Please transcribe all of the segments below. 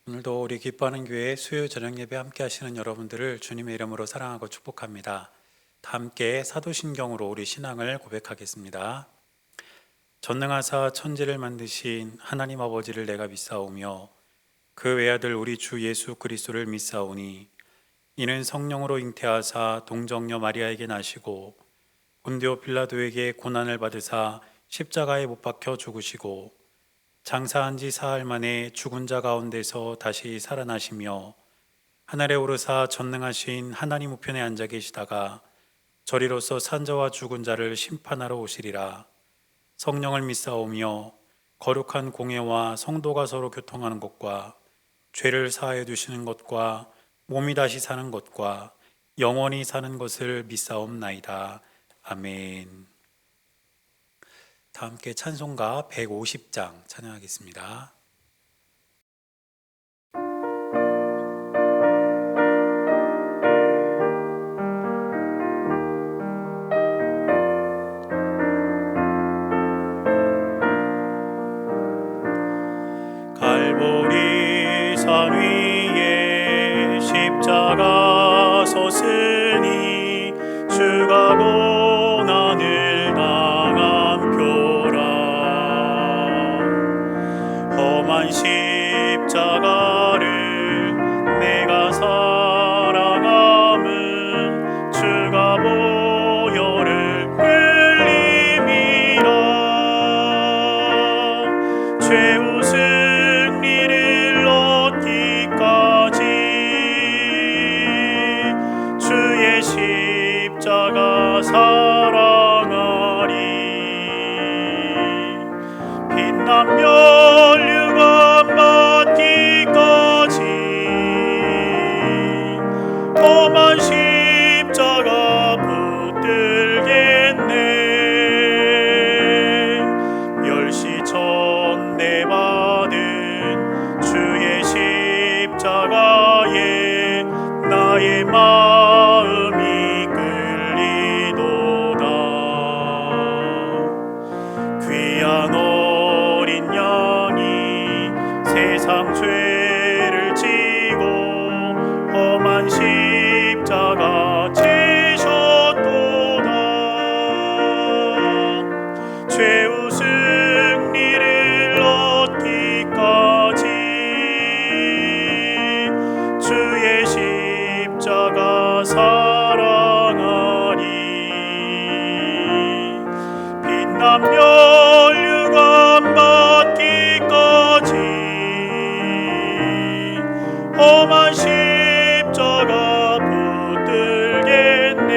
오늘도 우리 기뻐하는 교회 수요 저녁 예배 함께 하시는 여러분들을 주님의 이름으로 사랑하고 축복합니다. 다 함께 사도신경으로 우리 신앙을 고백하겠습니다. 전능하사 천지를 만드신 하나님 아버지를 내가 믿사오며 그 외아들 우리 주 예수 그리스도를 믿사오니 이는 성령으로 잉태하사 동정녀 마리아에게 나시고 본디오 빌라도에게 고난을 받으사 십자가에 못 박혀 죽으시고 장사한 지 사흘 만에 죽은 자 가운데서 다시 살아나시며 하늘에 오르사 전능하신 하나님 우편에 앉아 계시다가 저리로서 산자와 죽은 자를 심판하러 오시리라. 성령을 믿사오며 거룩한 공예와 성도가 서로 교통하는 것과 죄를 사하여 주시는 것과 몸이 다시 사는 것과 영원히 사는 것을 믿사옵나이다. 아멘. 다 함께 찬송가 150장 찬양하겠습니다. 갈보리 산 위에 십자가 섰으니 주가 고난을 당한 표라. 험한 십자가를 내가 사랑함은 주가 보혈을 흘림이라. 최후 승리를 얻기까지 주의 십자가 사랑하리. 빛나며 험한 십자가 붙들겠네. 멸시천대 받은 주의 십자가에 나의 마음이 끌리도다. 귀한 어린 양이 세상 죄를 지고 험한 십자가 지셨도다. 최후 승리를 얻기까지 주의 십자가 사랑하리. 빛난 멸류관 받기까지 험한 십자가 붙들겠네.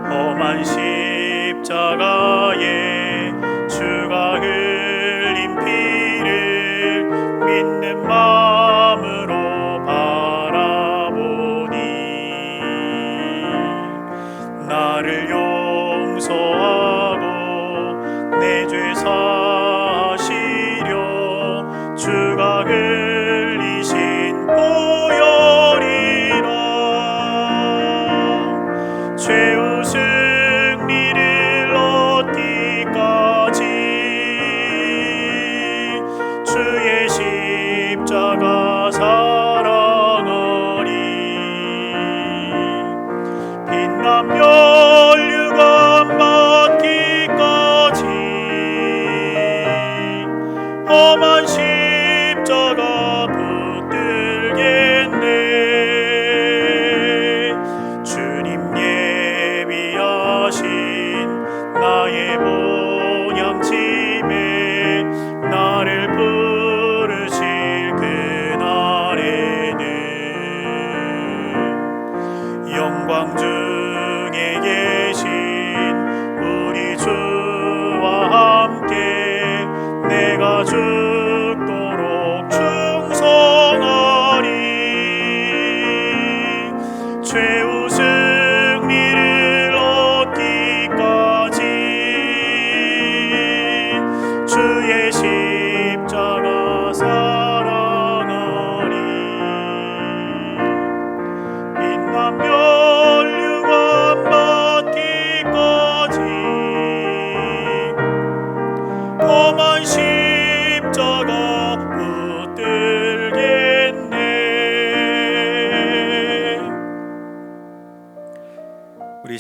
험한 십자가에 주가 흘린 피를 믿는 마음으로 바라보니 나를 용서하고 내 죄 사하시려 주가 흘리신 보혈이라. 최후 승리를 얻기까지 주의 십자가 사랑하리. 빛난 멸류관 받기까지 험한 십자가 붙들겠네. 주님 예비하신 나의 본향집에 나를 부르실 그날에는 영광 중에 계신 우리 주와 함께 내가 죽도록 충성하리. 최후 승리를 얻기까지 주의 십자가 사랑하리. 빛난 멸류관 받기까지 험한 십자가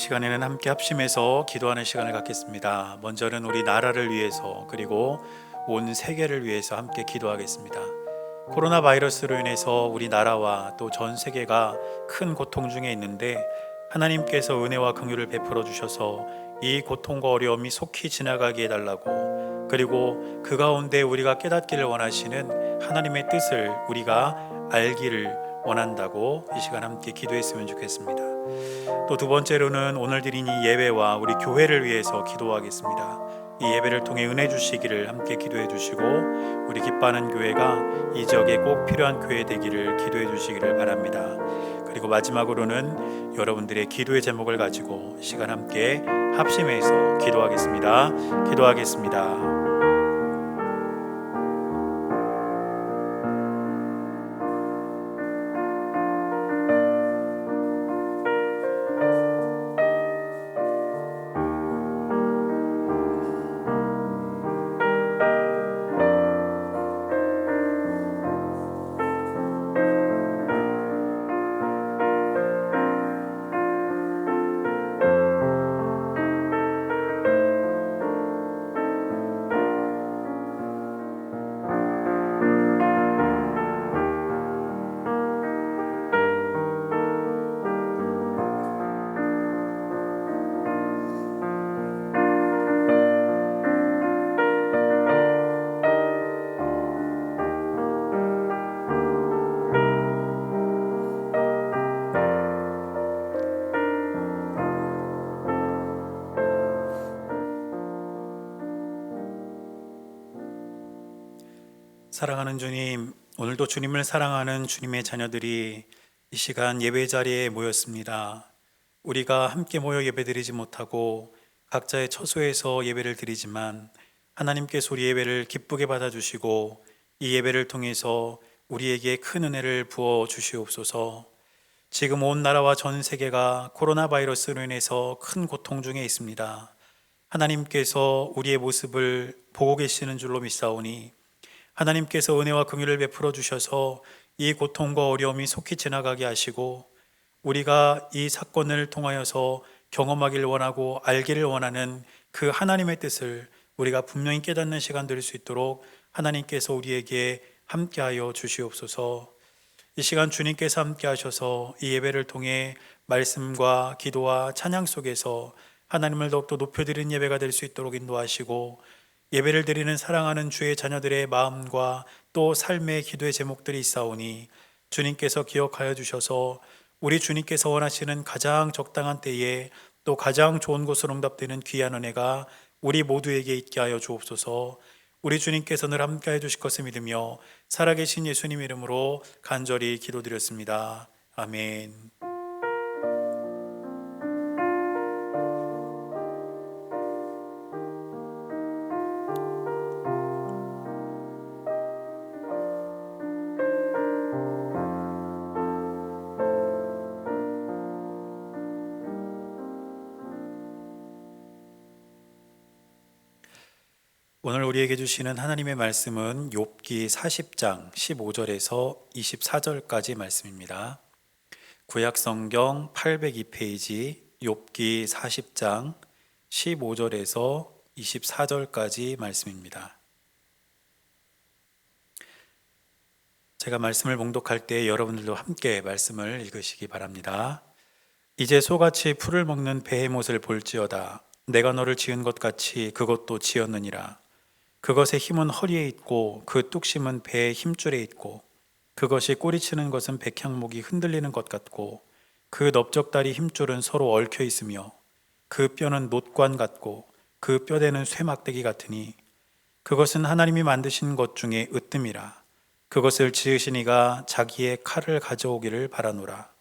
시간에는 함께 합심해서 기도하는 시간을 갖겠습니다. 먼저는 우리 나라를 위해서 그리고 온 세계를 위해서 함께 기도하겠습니다. 코로나 바이러스로 인해서 우리 나라와 또 전 세계가 큰 고통 중에 있는데 하나님께서 은혜와 긍휼을 베풀어 주셔서 이 고통과 어려움이 속히 지나가게 해달라고, 그리고 그 가운데 우리가 깨닫기를 원하시는 하나님의 뜻을 우리가 알기를 원한다고 이 시간 함께 기도했으면 좋겠습니다. 또 두 번째로는 오늘 드린 이 예배와 우리 교회를 위해서 기도하겠습니다. 이 예배를 통해 은혜 주시기를 함께 기도해 주시고, 우리 기뻐하는 교회가 이 지역에 꼭 필요한 교회 되기를 기도해 주시기를 바랍니다. 그리고 마지막으로는 여러분들의 기도의 제목을 가지고 시간 함께 합심해서 기도하겠습니다. 기도하겠습니다. 사랑하는 주님, 오늘도 주님을 사랑하는 주님의 자녀들이 이 시간 예배 자리에 모였습니다. 우리가 함께 모여 예배드리지 못하고 각자의 처소에서 예배를 드리지만 하나님께서 우리 예배를 기쁘게 받아주시고 이 예배를 통해서 우리에게 큰 은혜를 부어 주시옵소서. 지금 온 나라와 전 세계가 코로나 바이러스로 인해서 큰 고통 중에 있습니다. 하나님께서 우리의 모습을 보고 계시는 줄로 믿사오니 하나님께서 은혜와 긍휼을 베풀어 주셔서 이 고통과 어려움이 속히 지나가게 하시고, 우리가 이 사건을 통하여서 경험하기를 원하고 알기를 원하는 그 하나님의 뜻을 우리가 분명히 깨닫는 시간 될 수 있도록 하나님께서 우리에게 함께하여 주시옵소서. 이 시간 주님께서 함께하셔서 이 예배를 통해 말씀과 기도와 찬양 속에서 하나님을 더욱더 높여드리는 예배가 될 수 있도록 인도하시고, 예배를 드리는 사랑하는 주의 자녀들의 마음과 또 삶의 기도의 제목들이 있사오니 주님께서 기억하여 주셔서 우리 주님께서 원하시는 가장 적당한 때에 또 가장 좋은 곳으로 응답되는 귀한 은혜가 우리 모두에게 있게 하여 주옵소서. 우리 주님께서 늘 함께해 주실 것을 믿으며 살아계신 예수님 이름으로 간절히 기도드렸습니다. 아멘. 오늘 우리에게 주시는 하나님의 말씀은 욥기 40장 15절에서 24절까지 말씀입니다. 구약성경 802페이지 욥기 40장 15절에서 24절까지 말씀입니다. 제가 말씀을 봉독할 때 여러분들도 함께 말씀을 읽으시기 바랍니다. 이제 소같이 풀을 먹는 베헤못을 볼지어다. 내가 너를 지은 것 같이 그것도 지었느니라. 그것의 힘은 허리에 있고 그 뚝심은 배의 힘줄에 있고, 그것이 꼬리치는 것은 백향목이 흔들리는 것 같고, 그 넓적다리 힘줄은 서로 얽혀 있으며, 그 뼈는 놋관 같고 그 뼈대는 쇠막대기 같으니, 그것은 하나님이 만드신 것 중에 으뜸이라. 그것을 지으신 이가 자기의 칼을 가져오기를 바라노라.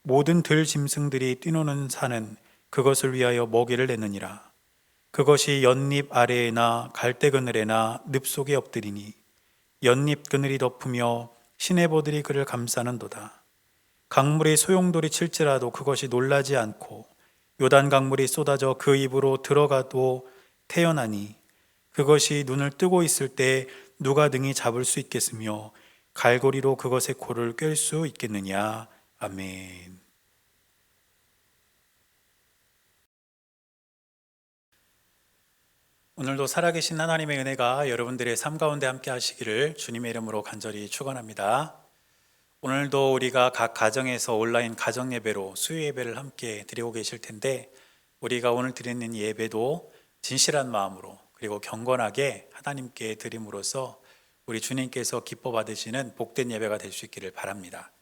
모든 들 짐승들이 뛰노는 산은 그것을 위하여 먹이를 내느니라. 그것이 연잎 아래에나 갈대 그늘에나 늪 속에 엎드리니, 연잎 그늘이 덮으며 시내보들이 그를 감싸는도다. 강물이 소용돌이 칠지라도 그것이 놀라지 않고, 요단 강물이 쏟아져 그 입으로 들어가도 태어나니, 그것이 눈을 뜨고 있을 때 누가 능히 잡을 수 있겠으며 갈고리로 그것의 코를 꿰을 수 있겠느냐. 아멘. 오늘도 살아계신 하나님의 은혜가 여러분들의 삶 가운데 함께 하시기를 주님의 이름으로 간절히 축원합니다. 오늘도 우리가 각 가정에서 온라인 가정 예배로 수요 예배를 함께 드리고 계실 텐데, 우리가 오늘 드리는 예배도 진실한 마음으로 그리고 경건하게 하나님께 드림으로써 우리 주님께서 기뻐 받으시는 복된 예배가 될 수 있기를 바랍니다.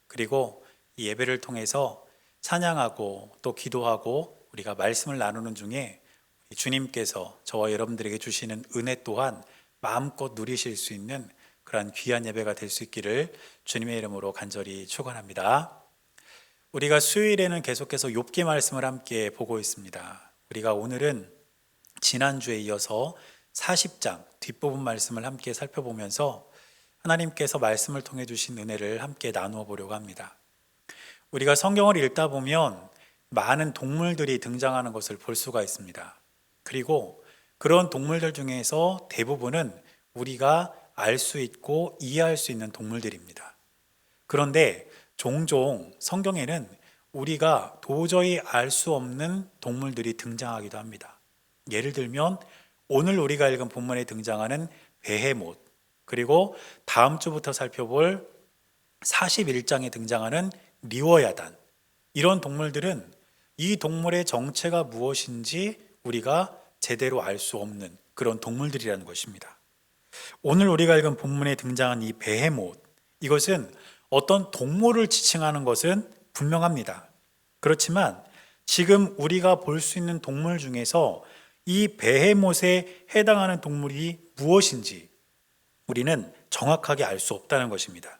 그리고 이 예배를 통해서 찬양하고 또 기도하고 우리가 말씀을 나누는 중에 주님께서 저와 여러분들에게 주시는 은혜 또한 마음껏 누리실 수 있는 그러한 귀한 예배가 될 수 있기를 주님의 이름으로 간절히 축원합니다. 우리가 수요일에는 계속해서 욥기 말씀을 함께 보고 있습니다. 우리가 오늘은 지난주에 이어서 40장 뒷부분 말씀을 함께 살펴보면서 하나님께서 말씀을 통해 주신 은혜를 함께 나누어 보려고 합니다. 우리가 성경을 읽다 보면 많은 동물들이 등장하는 것을 볼 수가 있습니다. 그리고 그런 동물들 중에서 대부분은 우리가 알 수 있고 이해할 수 있는 동물들입니다. 그런데 종종 성경에는 우리가 도저히 알 수 없는 동물들이 등장하기도 합니다. 예를 들면 오늘 우리가 읽은 본문에 등장하는 베헤못, 그리고 다음 주부터 살펴볼 41장에 등장하는 리워야단, 이런 동물들은 이 동물의 정체가 무엇인지 우리가 제대로 알 수 없는 그런 동물들이라는 것입니다. 오늘 우리가 읽은 본문에 등장한 이 베헤못, 이것은 어떤 동물을 지칭하는 것은 분명합니다. 그렇지만 지금 우리가 볼 수 있는 동물 중에서 이 베헤못에 해당하는 동물이 무엇인지 우리는 정확하게 알 수 없다는 것입니다.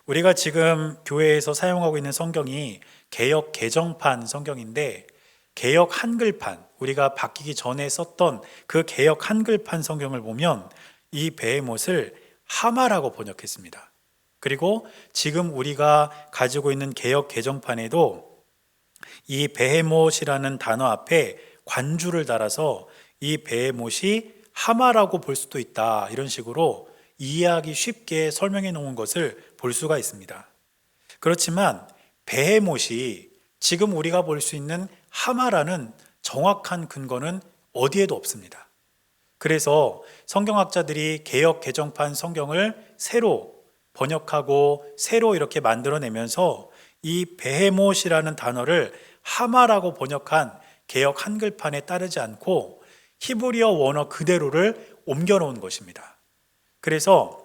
우리가 지금 교회에서 사용하고 있는 성경이 개역 개정판 성경인데, 개역 한글판, 우리가 바뀌기 전에 썼던 그 개역 한글판 성경을 보면 이 베헤못을 하마라고 번역했습니다. 그리고 지금 우리가 가지고 있는 개역 개정판에도 이 베헤못이라는 단어 앞에 관주를 달아서 이 베헤못이 하마라고 볼 수도 있다, 이런 식으로 이해하기 쉽게 설명해 놓은 것을 볼 수가 있습니다. 그렇지만 베헤못이 지금 우리가 볼 수 있는 하마라는 정확한 근거는 어디에도 없습니다. 그래서 성경학자들이 개역 개정판 성경을 새로 번역하고 새로 이렇게 만들어내면서 이 베헤못이라는 단어를 하마라고 번역한 개역 한글판에 따르지 않고 히브리어 원어 그대로를 옮겨놓은 것입니다. 그래서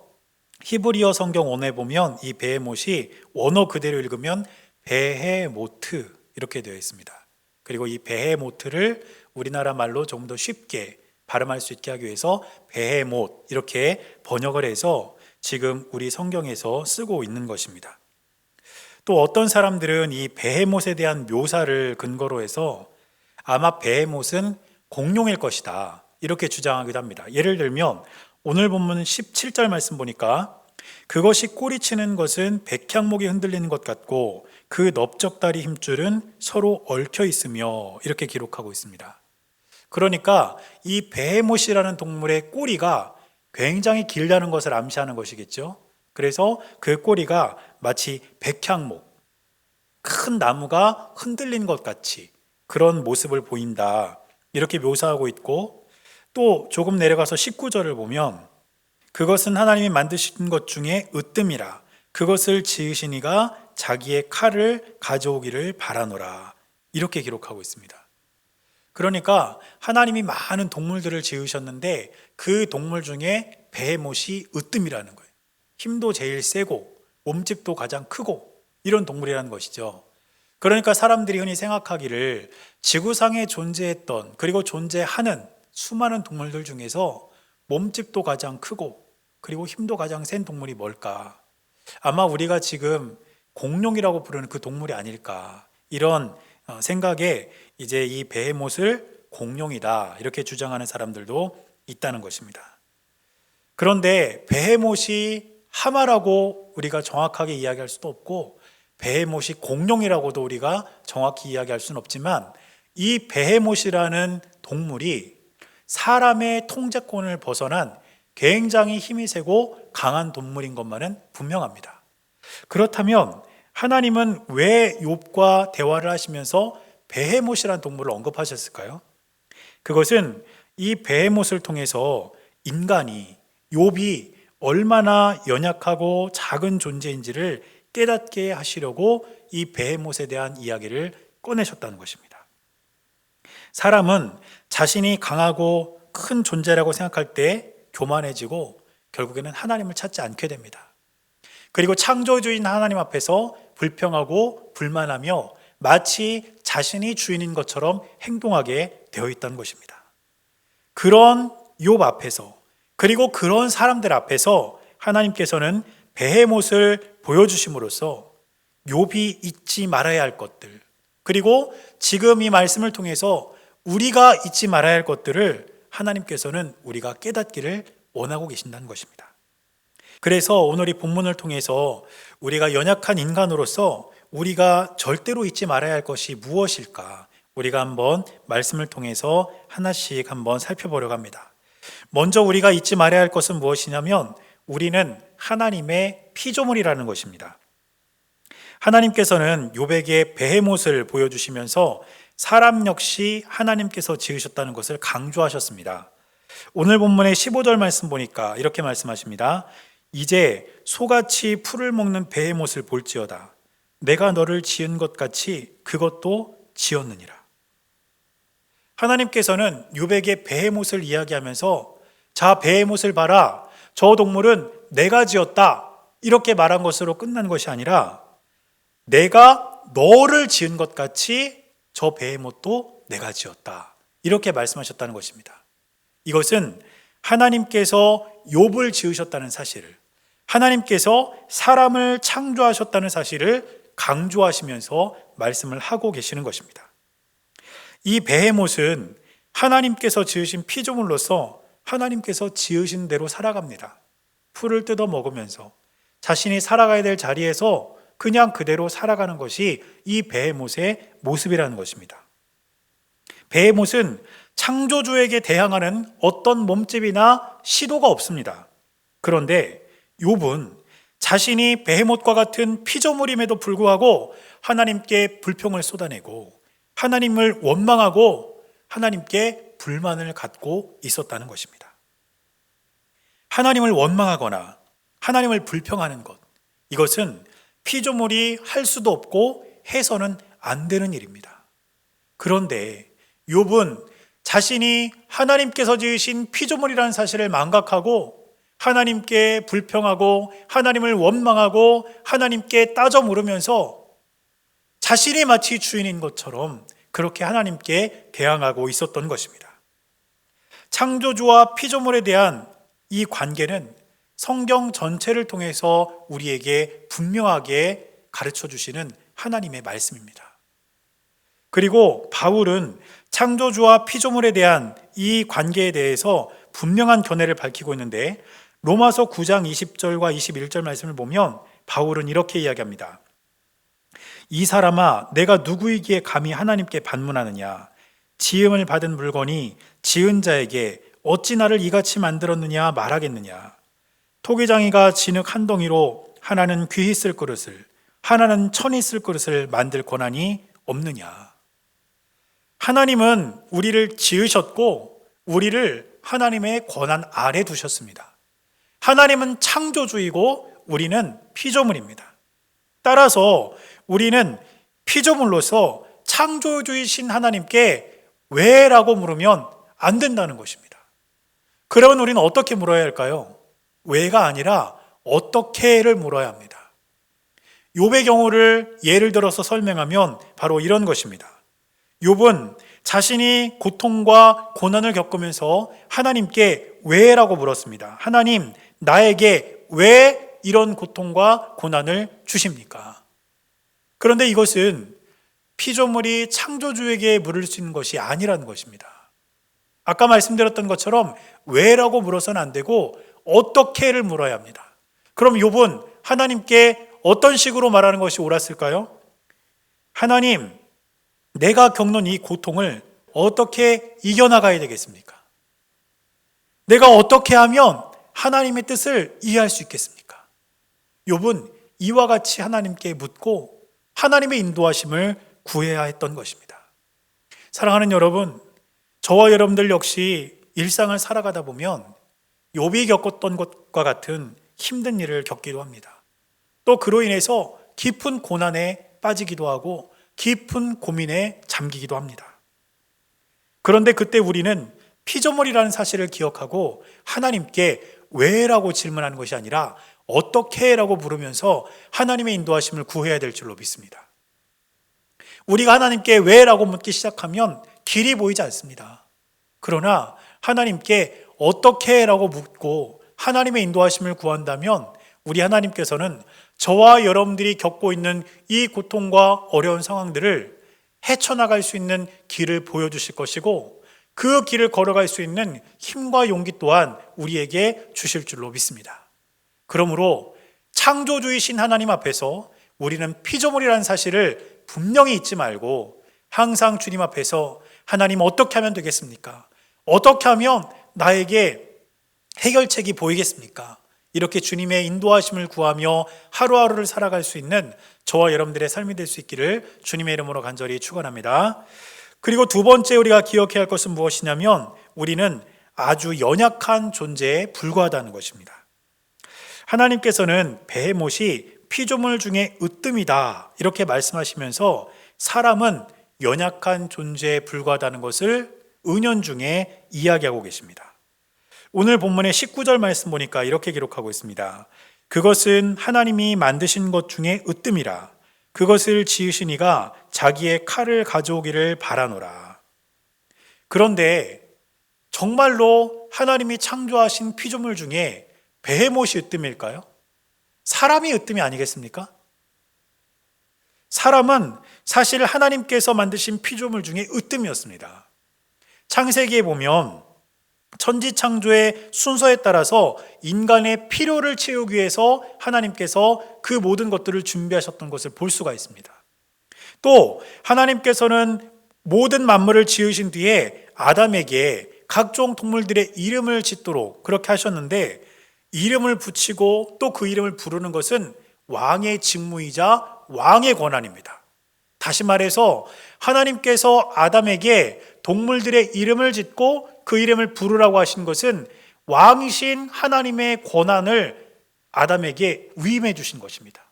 히브리어 성경 원어에 보면 이 베헤못이 원어 그대로 읽으면 베헤모트 이렇게 되어 있습니다. 그리고 이 베헤모트를 우리나라 말로 좀 더 쉽게 발음할 수 있게 하기 위해서 베헤못 이렇게 번역을 해서 지금 우리 성경에서 쓰고 있는 것입니다. 또 어떤 사람들은 이 베헤못에 대한 묘사를 근거로 해서 아마 베헤못은 공룡일 것이다, 이렇게 주장하기도 합니다. 예를 들면 오늘 본문 17절 말씀 보니까 그것이 꼬리치는 것은 백향목이 흔들리는 것 같고 그 넓적다리 힘줄은 서로 얽혀 있으며, 이렇게 기록하고 있습니다. 그러니까 이 베헤못이라는 동물의 꼬리가 굉장히 길다는 것을 암시하는 것이겠죠. 그래서 그 꼬리가 마치 백향목, 큰 나무가 흔들린 것 같이 그런 모습을 보인다, 이렇게 묘사하고 있고, 또 조금 내려가서 19절을 보면 그것은 하나님이 만드신 것 중에 으뜸이라, 그것을 지으신 이가 자기의 칼을 가져오기를 바라노라, 이렇게 기록하고 있습니다. 그러니까 하나님이 많은 동물들을 지으셨는데 그 동물 중에 베헤못이 으뜸이라는 거예요. 힘도 제일 세고 몸집도 가장 크고 이런 동물이라는 것이죠. 그러니까 사람들이 흔히 생각하기를 지구상에 존재했던 그리고 존재하는 수많은 동물들 중에서 몸집도 가장 크고 그리고 힘도 가장 센 동물이 뭘까? 아마 우리가 지금 공룡이라고 부르는 그 동물이 아닐까, 이런 생각에 이제 이 베헤못을 공룡이다 이렇게 주장하는 사람들도 있다는 것입니다. 그런데 베헤못이 하마라고 우리가 정확하게 이야기할 수도 없고 베헤못이 공룡이라고도 우리가 정확히 이야기할 수는 없지만, 이 베헤못이라는 동물이 사람의 통제권을 벗어난 굉장히 힘이 세고 강한 동물인 것만은 분명합니다. 그렇다면 하나님은 왜 욥과 대화를 하시면서 베헤못이라는 동물을 언급하셨을까요? 그것은 이 베헤못을 통해서 인간이, 욥이 얼마나 연약하고 작은 존재인지를 깨닫게 하시려고 이 베헤못에 대한 이야기를 꺼내셨다는 것입니다. 사람은 자신이 강하고 큰 존재라고 생각할 때 교만해지고 결국에는 하나님을 찾지 않게 됩니다. 그리고 창조주인 하나님 앞에서 불평하고 불만하며 마치 자신이 주인인 것처럼 행동하게 되어 있다는 것입니다. 그런 욥 앞에서, 그리고 그런 사람들 앞에서 하나님께서는 베헤못을 보여주심으로써 욥이 잊지 말아야 할 것들, 그리고 지금 이 말씀을 통해서 우리가 잊지 말아야 할 것들을 하나님께서는 우리가 깨닫기를 원하고 계신다는 것입니다. 그래서 오늘 이 본문을 통해서 우리가 연약한 인간으로서 우리가 절대로 잊지 말아야 할 것이 무엇일까? 우리가 한번 말씀을 통해서 하나씩 한번 살펴보려고 합니다. 먼저 우리가 잊지 말아야 할 것은 무엇이냐면 우리는 하나님의 피조물이라는 것입니다. 하나님께서는 욥에게 베헤못을 보여주시면서 사람 역시 하나님께서 지으셨다는 것을 강조하셨습니다. 오늘 본문의 15절 말씀 보니까 이렇게 말씀하십니다. 이제 소같이 풀을 먹는 베헤못을 볼지어다. 내가 너를 지은 것 같이 그것도 지었느니라. 하나님께서는 욥에게 베헤못을 이야기하면서 자, 베헤못을 봐라. 저 동물은 내가 지었다. 이렇게 말한 것으로 끝난 것이 아니라 내가 너를 지은 것 같이 저 베헤못도 내가 지었다. 이렇게 말씀하셨다는 것입니다. 이것은 하나님께서 욥을 지으셨다는 사실을, 하나님께서 사람을 창조하셨다는 사실을 강조하시면서 말씀을 하고 계시는 것입니다. 이 베헤못은 하나님께서 지으신 피조물로서 하나님께서 지으신 대로 살아갑니다. 풀을 뜯어 먹으면서 자신이 살아가야 될 자리에서 그냥 그대로 살아가는 것이 이 베헤못의 모습이라는 것입니다. 베헤못은 창조주에게 대항하는 어떤 몸집이나 시도가 없습니다. 그런데 욥은 자신이 베헤못과 같은 피조물임에도 불구하고 하나님께 불평을 쏟아내고 하나님을 원망하고 하나님께 불만을 갖고 있었다는 것입니다. 하나님을 원망하거나 하나님을 불평하는 것, 이것은 피조물이 할 수도 없고 해서는 안 되는 일입니다. 그런데 욥은 자신이 하나님께서 지으신 피조물이라는 사실을 망각하고 하나님께 불평하고 하나님을 원망하고 하나님께 따져 물으면서 자신이 마치 주인인 것처럼 그렇게 하나님께 대항하고 있었던 것입니다. 창조주와 피조물에 대한 이 관계는 성경 전체를 통해서 우리에게 분명하게 가르쳐 주시는 하나님의 말씀입니다. 그리고 바울은 창조주와 피조물에 대한 이 관계에 대해서 분명한 견해를 밝히고 있는데 로마서 9장 20절과 21절 말씀을 보면 바울은 이렇게 이야기합니다. 이 사람아, 내가 누구이기에 감히 하나님께 반문하느냐? 지음을 받은 물건이 지은 자에게 어찌 나를 이같이 만들었느냐 말하겠느냐? 토기장이가 진흙 한 덩이로 하나는 귀히 쓸 그릇을, 하나는 천히 쓸 그릇을 만들 권한이 없느냐? 하나님은 우리를 지으셨고 우리를 하나님의 권한 아래 두셨습니다. 하나님은 창조주이고 우리는 피조물입니다. 따라서 우리는 피조물로서 창조주이신 하나님께 왜? 라고 물으면 안 된다는 것입니다. 그러면 우리는 어떻게 물어야 할까요? 왜가 아니라 어떻게를 물어야 합니다. 욥의 경우를 예를 들어서 설명하면 바로 이런 것입니다. 욥은 자신이 고통과 고난을 겪으면서 하나님께 왜라고 물었습니다. 하나님, 나에게 왜 이런 고통과 고난을 주십니까? 그런데 이것은 피조물이 창조주에게 물을 수 있는 것이 아니라는 것입니다. 아까 말씀드렸던 것처럼 왜라고 물어서는 안 되고 어떻게를 물어야 합니다. 그럼 욥은 하나님께 어떤 식으로 말하는 것이 옳았을까요? 하나님, 내가 겪는 이 고통을 어떻게 이겨나가야 되겠습니까? 내가 어떻게 하면 하나님의 뜻을 이해할 수 있겠습니까? 욥은 이와 같이 하나님께 묻고 하나님의 인도하심을 구해야 했던 것입니다. 사랑하는 여러분, 저와 여러분들 역시 일상을 살아가다 보면 욥이 겪었던 것과 같은 힘든 일을 겪기도 합니다. 또 그로 인해서 깊은 고난에 빠지기도 하고 깊은 고민에 잠기기도 합니다. 그런데 그때 우리는 피조물이라는 사실을 기억하고 하나님께 왜라고 질문하는 것이 아니라 어떻게 라고 물으면서 하나님의 인도하심을 구해야 될 줄로 믿습니다. 우리가 하나님께 왜라고 묻기 시작하면 길이 보이지 않습니다. 그러나 하나님께 어떻게 라고 묻고 하나님의 인도하심을 구한다면 우리 하나님께서는 저와 여러분들이 겪고 있는 이 고통과 어려운 상황들을 헤쳐나갈 수 있는 길을 보여주실 것이고 그 길을 걸어갈 수 있는 힘과 용기 또한 우리에게 주실 줄로 믿습니다. 그러므로 창조주이신 하나님 앞에서 우리는 피조물이라는 사실을 분명히 잊지 말고 항상 주님 앞에서 하나님 어떻게 하면 되겠습니까? 어떻게 하면 나에게 해결책이 보이겠습니까? 이렇게 주님의 인도하심을 구하며 하루하루를 살아갈 수 있는 저와 여러분들의 삶이 될 수 있기를 주님의 이름으로 간절히 축원합니다. 그리고 두 번째 우리가 기억해야 할 것은 무엇이냐면 우리는 아주 연약한 존재에 불과하다는 것입니다. 하나님께서는 베헤못이 피조물 중에 으뜸이다 이렇게 말씀하시면서 사람은 연약한 존재에 불과하다는 것을 은연중에 이야기하고 계십니다. 오늘 본문의 19절 말씀 보니까 이렇게 기록하고 있습니다. 그것은 하나님이 만드신 것 중에 으뜸이라. 그것을 지으신 이가 자기의 칼을 가져오기를 바라노라. 그런데 정말로 하나님이 창조하신 피조물 중에 베헤못이 으뜸일까요? 사람이 으뜸이 아니겠습니까? 사람은 사실 하나님께서 만드신 피조물 중에 으뜸이었습니다. 창세기에 보면 천지창조의 순서에 따라서 인간의 필요를 채우기 위해서 하나님께서 그 모든 것들을 준비하셨던 것을 볼 수가 있습니다. 또 하나님께서는 모든 만물을 지으신 뒤에 아담에게 각종 동물들의 이름을 짓도록 그렇게 하셨는데 이름을 붙이고 또 그 이름을 부르는 것은 왕의 직무이자 왕의 권한입니다. 다시 말해서 하나님께서 아담에게 동물들의 이름을 짓고 그 이름을 부르라고 하신 것은 왕이신 하나님의 권한을 아담에게 위임해 주신 것입니다.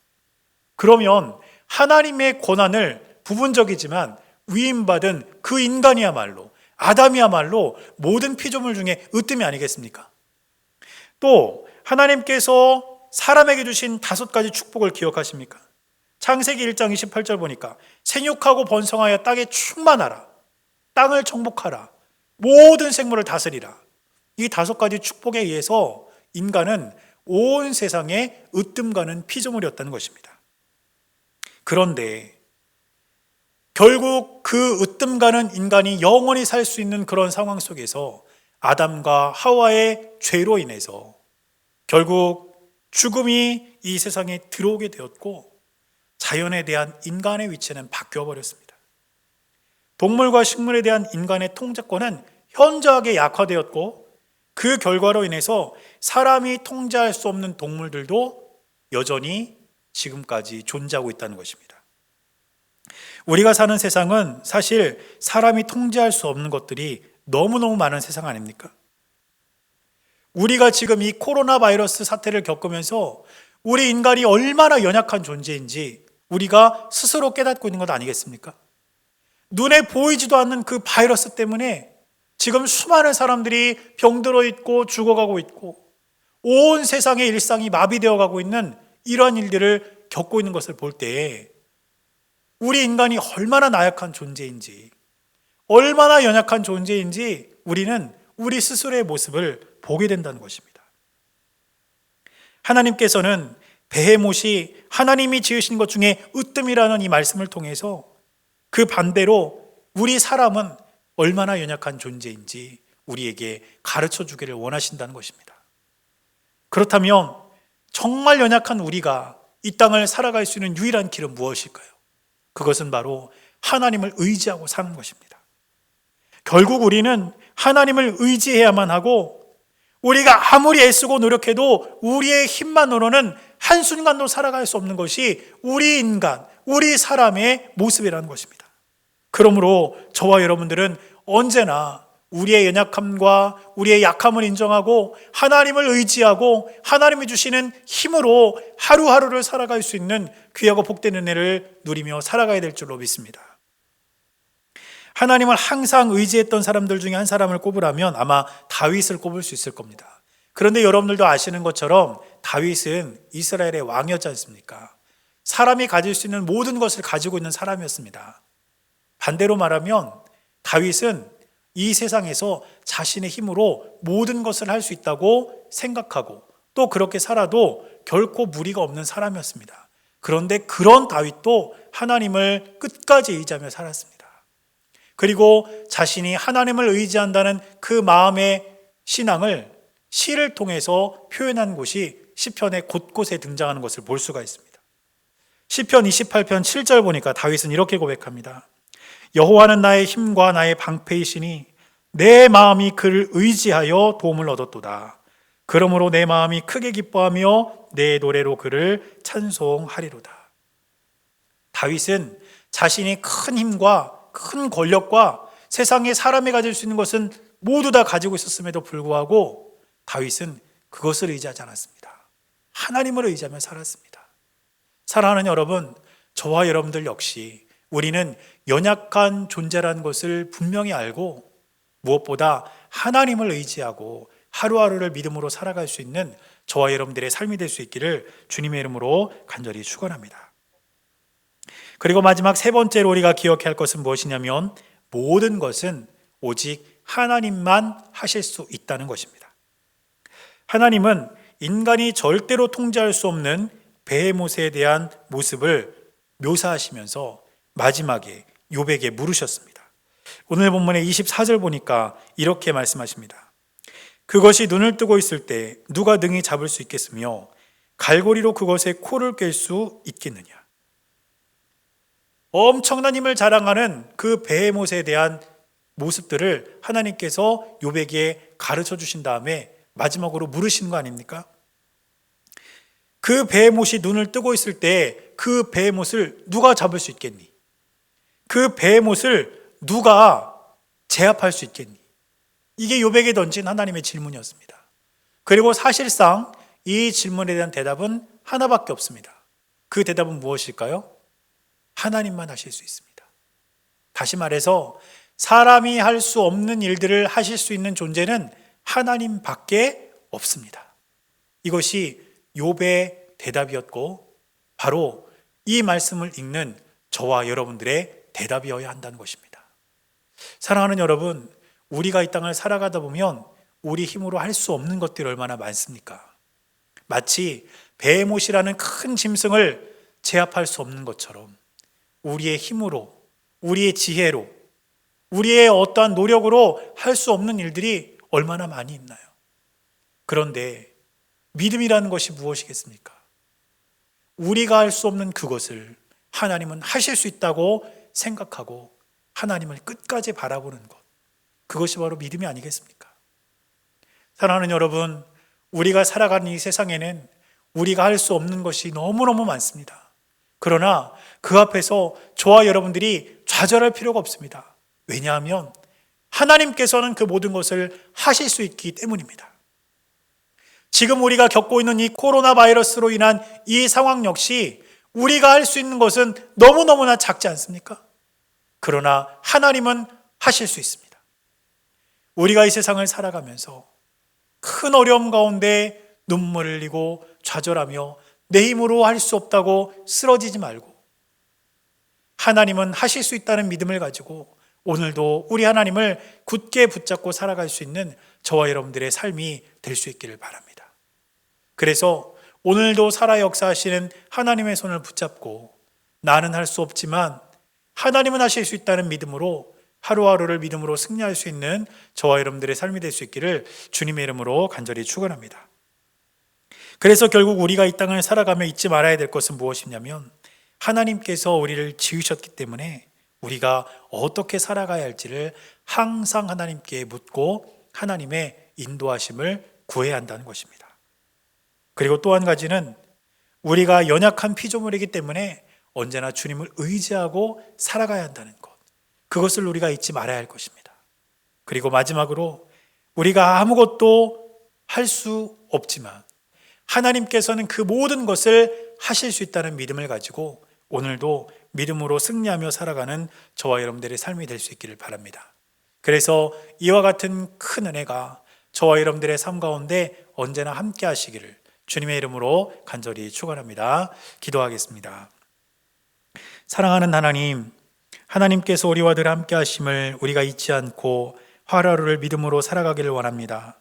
그러면 하나님의 권한을 부분적이지만 위임받은 그 인간이야말로 아담이야말로 모든 피조물 중에 으뜸이 아니겠습니까? 또 하나님께서 사람에게 주신 5가지 축복을 기억하십니까? 창세기 1장 28절 보니까 생육하고 번성하여 땅에 충만하라. 땅을 정복하라. 모든 생물을 다스리라. 이 5가지 축복에 의해서 인간은 온 세상에 으뜸 가는 피조물이었다는 것입니다. 그런데 결국 그 으뜸 가는 인간이 영원히 살 수 있는 그런 상황 속에서 아담과 하와의 죄로 인해서 결국 죽음이 이 세상에 들어오게 되었고 자연에 대한 인간의 위치는 바뀌어 버렸습니다. 동물과 식물에 대한 인간의 통제권은 현저하게 약화되었고 그 결과로 인해서 사람이 통제할 수 없는 동물들도 여전히 지금까지 존재하고 있다는 것입니다. 우리가 사는 세상은 사실 사람이 통제할 수 없는 것들이 너무너무 많은 세상 아닙니까? 우리가 지금 이 코로나 바이러스 사태를 겪으면서 우리 인간이 얼마나 연약한 존재인지 우리가 스스로 깨닫고 있는 것 아니겠습니까? 눈에 보이지도 않는 그 바이러스 때문에 지금 수많은 사람들이 병들어 있고 죽어가고 있고 온 세상의 일상이 마비되어 가고 있는 이러한 일들을 겪고 있는 것을 볼 때 우리 인간이 얼마나 나약한 존재인지 얼마나 연약한 존재인지 우리는 우리 스스로의 모습을 보게 된다는 것입니다. 하나님께서는 베헤못이 하나님이 지으신 것 중에 으뜸이라는 이 말씀을 통해서 그 반대로 우리 사람은 얼마나 연약한 존재인지 우리에게 가르쳐 주기를 원하신다는 것입니다. 그렇다면 정말 연약한 우리가 이 땅을 살아갈 수 있는 유일한 길은 무엇일까요? 그것은 바로 하나님을 의지하고 사는 것입니다. 결국 우리는 하나님을 의지해야만 하고 우리가 아무리 애쓰고 노력해도 우리의 힘만으로는 한순간도 살아갈 수 없는 것이 우리 인간, 우리 사람의 모습이라는 것입니다. 그러므로 저와 여러분들은 언제나 우리의 연약함과 우리의 약함을 인정하고 하나님을 의지하고 하나님이 주시는 힘으로 하루하루를 살아갈 수 있는 귀하고 복된 은혜를 누리며 살아가야 될 줄로 믿습니다. 하나님을 항상 의지했던 사람들 중에 한 사람을 꼽으라면 아마 다윗을 꼽을 수 있을 겁니다. 그런데 여러분들도 아시는 것처럼 다윗은 이스라엘의 왕이었지 않습니까? 사람이 가질 수 있는 모든 것을 가지고 있는 사람이었습니다. 반대로 말하면 다윗은 이 세상에서 자신의 힘으로 모든 것을 할 수 있다고 생각하고 또 그렇게 살아도 결코 무리가 없는 사람이었습니다. 그런데 그런 다윗도 하나님을 끝까지 의지하며 살았습니다. 그리고 자신이 하나님을 의지한다는 그 마음의 신앙을 시를 통해서 표현한 곳이 시편의 곳곳에 등장하는 것을 볼 수가 있습니다. 시편 28편 7절 보니까 다윗은 이렇게 고백합니다. 여호와는 나의 힘과 나의 방패이시니 내 마음이 그를 의지하여 도움을 얻었도다. 그러므로 내 마음이 크게 기뻐하며 내 노래로 그를 찬송하리로다. 다윗은 자신이 큰 힘과 큰 권력과 세상에 사람이 가질 수 있는 것은 모두 다 가지고 있었음에도 불구하고 다윗은 그것을 의지하지 않았습니다. 하나님을 의지하며 살았습니다. 사랑하는 여러분, 저와 여러분들 역시 우리는 연약한 존재라는 것을 분명히 알고 무엇보다 하나님을 의지하고 하루하루를 믿음으로 살아갈 수 있는 저와 여러분들의 삶이 될 수 있기를 주님의 이름으로 간절히 축원합니다. 그리고 마지막 세 번째로 우리가 기억해야 할 것은 무엇이냐면 모든 것은 오직 하나님만 하실 수 있다는 것입니다. 하나님은 인간이 절대로 통제할 수 없는 베헤못에 대한 모습을 묘사하시면서 마지막에 욥에게 물으셨습니다. 오늘 본문의 24절 보니까 이렇게 말씀하십니다. 그것이 눈을 뜨고 있을 때 누가 능히 잡을 수 있겠으며 갈고리로 그것의 코를 깰 수 있겠느냐. 엄청난 힘을 자랑하는 그 베헤못에 대한 모습들을 하나님께서 욥에게 가르쳐 주신 다음에 마지막으로 물으시는 거 아닙니까? 그 베헤못이 눈을 뜨고 있을 때 그 베헤못을 누가 잡을 수 있겠니? 그 베헤못을 누가 제압할 수 있겠니? 이게 욥에게 던진 하나님의 질문이었습니다. 그리고 사실상 이 질문에 대한 대답은 하나밖에 없습니다. 그 대답은 무엇일까요? 하나님만 하실 수 있습니다. 다시 말해서 사람이 할 수 없는 일들을 하실 수 있는 존재는 하나님밖에 없습니다. 이것이 욥의 대답이었고 바로 이 말씀을 읽는 저와 여러분들의 대답이어야 한다는 것입니다. 사랑하는 여러분, 우리가 이 땅을 살아가다 보면 우리 힘으로 할 수 없는 것들이 얼마나 많습니까? 마치 베헤못이라는 큰 짐승을 제압할 수 없는 것처럼 우리의 힘으로, 우리의 지혜로, 우리의 어떠한 노력으로 할 수 없는 일들이 얼마나 많이 있나요? 그런데 믿음이라는 것이 무엇이겠습니까? 우리가 할 수 없는 그것을 하나님은 하실 수 있다고 생각하고 하나님을 끝까지 바라보는 것, 그것이 바로 믿음이 아니겠습니까? 사랑하는 여러분, 우리가 살아가는 이 세상에는 우리가 할 수 없는 것이 너무너무 많습니다. 그러나 그 앞에서 저와 여러분들이 좌절할 필요가 없습니다. 왜냐하면 하나님께서는 그 모든 것을 하실 수 있기 때문입니다. 지금 우리가 겪고 있는 이 코로나 바이러스로 인한 이 상황 역시 우리가 할 수 있는 것은 너무너무나 작지 않습니까? 그러나 하나님은 하실 수 있습니다. 우리가 이 세상을 살아가면서 큰 어려움 가운데 눈물을 흘리고 좌절하며 내 힘으로 할 수 없다고 쓰러지지 말고 하나님은 하실 수 있다는 믿음을 가지고 오늘도 우리 하나님을 굳게 붙잡고 살아갈 수 있는 저와 여러분들의 삶이 될 수 있기를 바랍니다. 그래서 오늘도 살아 역사하시는 하나님의 손을 붙잡고 나는 할 수 없지만 하나님은 하실 수 있다는 믿음으로 하루하루를 믿음으로 승리할 수 있는 저와 여러분들의 삶이 될 수 있기를 주님의 이름으로 간절히 축원합니다. 그래서 결국 우리가 이 땅을 살아가며 잊지 말아야 될 것은 무엇이냐면 하나님께서 우리를 지으셨기 때문에 우리가 어떻게 살아가야 할지를 항상 하나님께 묻고 하나님의 인도하심을 구해야 한다는 것입니다. 그리고 또 한 가지는 우리가 연약한 피조물이기 때문에 언제나 주님을 의지하고 살아가야 한다는 것, 그것을 우리가 잊지 말아야 할 것입니다. 그리고 마지막으로 우리가 아무것도 할 수 없지만 하나님께서는 그 모든 것을 하실 수 있다는 믿음을 가지고 오늘도 믿음으로 승리하며 살아가는 저와 여러분들의 삶이 될 수 있기를 바랍니다. 그래서 이와 같은 큰 은혜가 저와 여러분들의 삶 가운데 언제나 함께 하시기를 주님의 이름으로 간절히 축원합니다. 기도하겠습니다. 사랑하는 하나님, 하나님께서 우리와 늘 함께 하심을 우리가 잊지 않고 하루하루를 믿음으로 살아가기를 원합니다.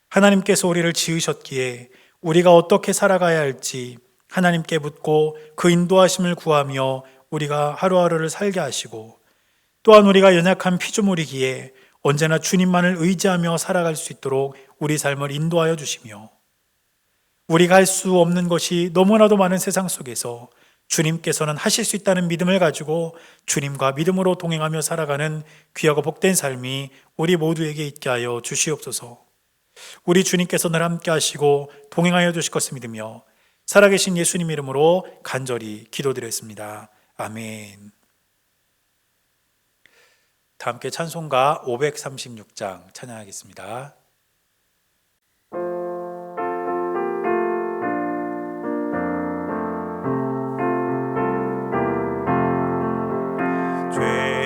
하나님께서 우리를 지으셨기에 우리가 어떻게 살아가야 할지 하나님께 묻고 그 인도하심을 구하며 우리가 하루하루를 살게 하시고, 또한 우리가 연약한 피조물이기에 언제나 주님만을 의지하며 살아갈 수 있도록 우리 삶을 인도하여 주시며, 우리가 할 수 없는 것이 너무나도 많은 세상 속에서 주님께서는 하실 수 있다는 믿음을 가지고 주님과 믿음으로 동행하며 살아가는 귀하고 복된 삶이 우리 모두에게 있게 하여 주시옵소서. 우리 주님께서 늘 함께 하시고 동행하여 주실 것을 믿으며 살아계신 예수님 이름으로 간절히 기도드렸습니다. 아멘. 다 함께 찬송가 536장 찬양하겠습니다.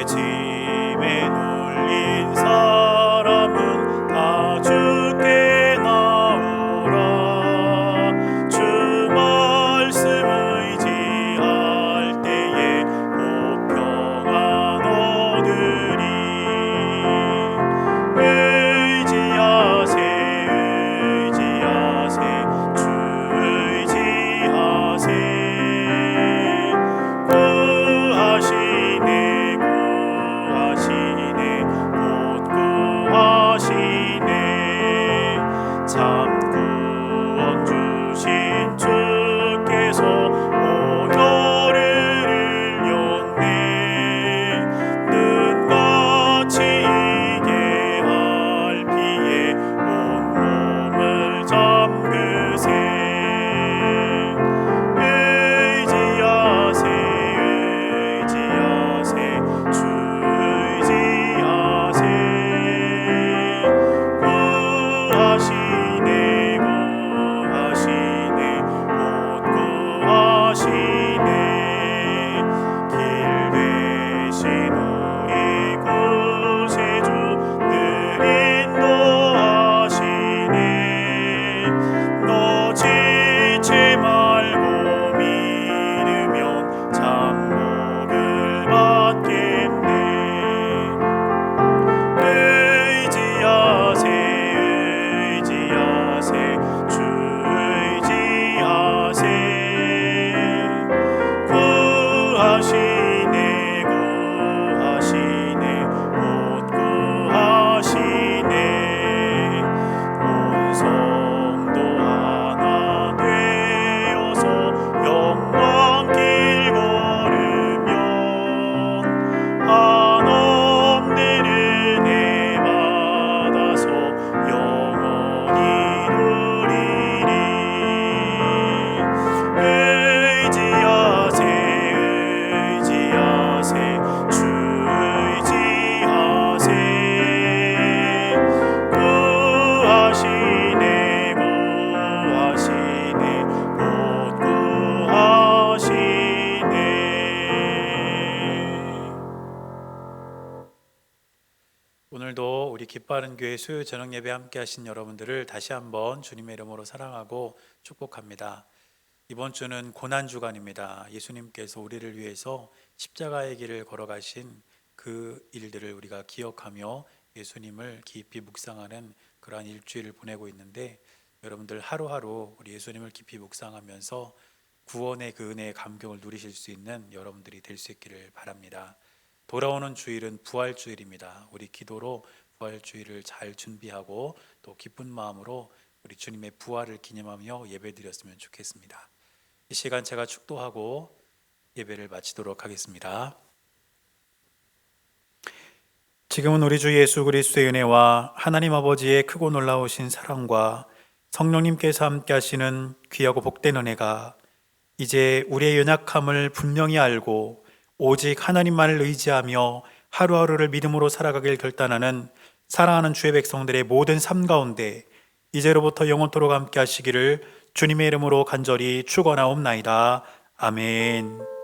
죄짐에 눌린 사람은 다 주께 나오라. 주 말씀 의지할 때에 곧 평안 얻으리. 의지하세 의지하세 주 의지하세. 구하시네 구하시네 곧 구하시네. 참 구원 주신 주께서 오늘을 일렸네. 눈같이 이게 할 피에 온몸을 잠그세. 의지하세 의지하세 주 의지하세. 구하시네 구하시네 곧 구하시네. 길 대신 우리 구세주 늘 인도하시네. 너 지치 말고 믿으면 참 복을 받겠네. 의지하세 의지하세 주 의지하세. 구하시네 구하시네 곧 구하시네. 온 성도 하나 되어서 영광길 걸으면 한없는 은혜 받아서 영원히 누리리. 의지하세 의지하세 주 의지하세. 구하시네 구하시네 곧 구하시네. 오늘도 우리 기뻐하는 교회 수요 저녁 예배 함께 하신 여러분들을 다시 한번 주님의 이름으로 사랑하고 축복합니다. 이번 주는 고난 주간입니다. 예수님께서 우리를 위해서 십자가의 길을 걸어가신 그 일들을 우리가 기억하며 예수님을 깊이 묵상하는 그러한 일주일을 보내고 있는데, 여러분들 하루하루 우리 예수님을 깊이 묵상하면서 구원의 그 은혜의 감격을 누리실 수 있는 여러분들이 될 수 있기를 바랍니다. 돌아오는 주일은 부활주일입니다. 우리 기도로 부활주일을 잘 준비하고 또 기쁜 마음으로 우리 주님의 부활을 기념하며 예배드렸으면 좋겠습니다. 이 시간 제가 축도하고 예배를 마치도록 하겠습니다. 지금은 우리 주 예수 그리스도의 은혜와 하나님 아버지의 크고 놀라우신 사랑과 성령님께서 함께 하시는 귀하고 복된 은혜가 이제 우리의 연약함을 분명히 알고 오직 하나님만을 의지하며 하루하루를 믿음으로 살아가길 결단하는 사랑하는 주의 백성들의 모든 삶 가운데 이제로부터 영원토록 함께 하시기를 주님의 이름으로 간절히 축원하옵나이다. 아멘.